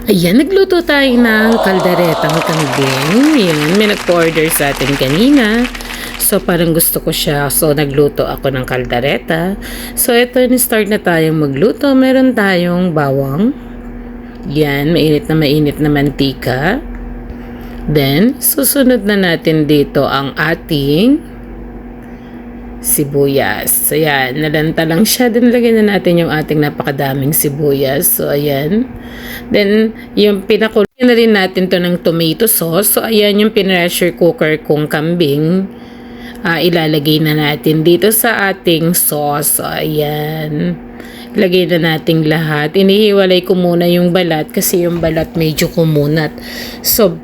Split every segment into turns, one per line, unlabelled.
Ayan, nagluto tayo ng kalderetang kambing. Yan, may nag-order sa atin kanina. So, parang gusto ko siya. So, nagluto ako ng kaldereta. So, ito, ni-start na tayong magluto. Meron tayong bawang. Yan, mainit na mantika. Then, susunod na natin dito ang ating sibuyas. Ayan, nalanta lang siya. Then, lagyan na natin yung ating napakadaming sibuyas. So, ayan. Then, yung pinakulo na rin natin to ng tomato sauce. So, ayan yung pressure cooker kong kambing. Ilalagay na natin dito sa ating sauce. So, ayan. Lagay na natin lahat. Inihiwalay ko muna yung balat kasi yung balat medyo kumunat. So,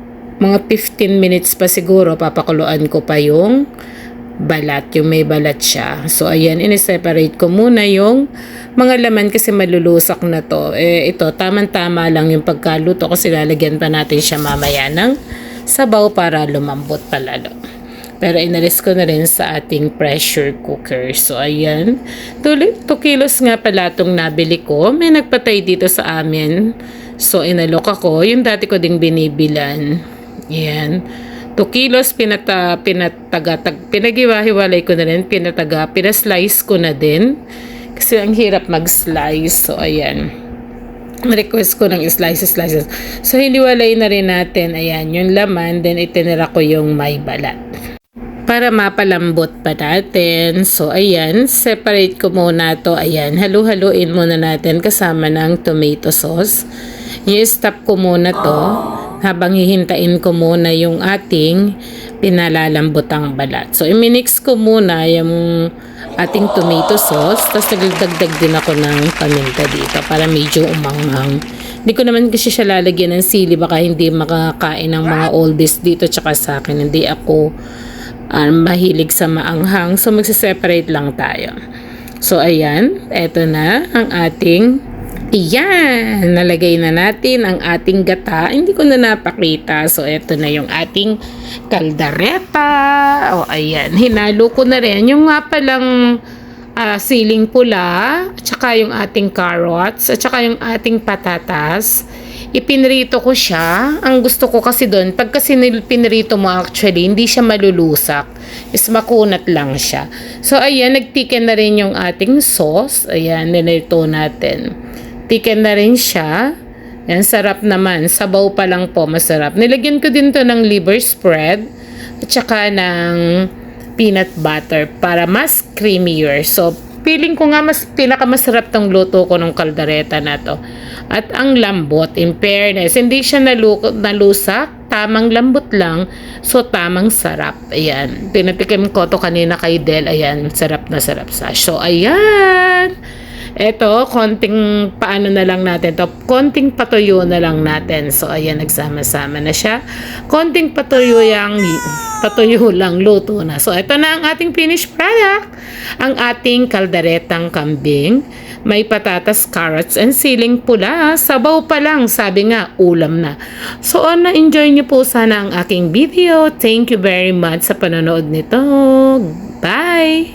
mga 15 minutes pa siguro papakuluan ko pa yung balat, yung may balat siya. So, ayan, ini-separate ko muna yung mga laman kasi malulusak na to. Ito, tamang-tama lang yung pagkaluto kasi lalagyan pa natin siya mamaya ng sabaw para lumambot palalo. Pero inalis ko na rin sa ating pressure cooker. So, ayan. 2 kilos nga pala itong nabili ko. May nagpatay dito sa amin. So, inalok ako. Yung dati ko ding binibilan. Ayan. 2 kilos pinagiwa-hiwalay ko na rin, pinaslice ko na din kasi ang hirap mag-slice. So ayan, request ko ng slices. So hiniwalay na rin natin, ayan, yung laman, then itinira ko yung may balat para mapalambot pa natin. So ayan, separate ko muna to. Ayan, halu-haluin muna natin kasama ng tomato sauce. I-stop ko muna to habang hihintayin ko muna yung ating pinalalambotang balat. So, i-mix ko muna yung ating tomato sauce. Tapos, nagdagdag din ako ng paminta dito para medyo umanghang. Hindi ko naman kasi siya lalagyan ng sili. Baka hindi makakain ng mga oldies dito tsaka sa akin. Hindi ako mahilig sa maanghang. So, magsiseparate lang tayo. So, ayan. Eto na ang ating Iyan, nalagay na natin ang ating gata. Hindi ko na napakita. So, eto na yung ating kaldereta. O, ayan. Hinalo ko na rin. Yung nga palang siling pula, at saka yung ating carrots, at saka yung ating patatas. Ipinrito ko siya. Ang gusto ko kasi doon, pag kasi pinrito mo actually, hindi siya malulusak. Is makunat lang siya. So, ayan, nagtiken na rin yung ating sauce. Ayan, nilito natin. Tiken na rin siya. Yan, sarap naman. Sabaw pa lang po, masarap. Nilagyan ko din to ng liver spread at saka ng peanut butter para mas creamier. So, feeling ko nga mas pinakamasarap tong luto ko ng kaldereta na to. At ang lambot, in fairness, hindi siya nalusak. Tamang lambot lang. So, tamang sarap. Ayan. Pinatikim ko to kanina kay Del. Ayan, sarap na sarap sa. So, ayan. Eto, konting paano na lang natin to. Konting patuyo na lang natin. So, ayan, nagsama-sama na siya. Konting patuyo lang, luto na. So, ito na ang ating finished product. Ang ating kalderetang kambing. May patatas, carrots, and siling pula. Sabaw pa lang, sabi nga, ulam na. So, na-enjoy nyo po sana ang aking video. Thank you very much sa panonood nito. Bye!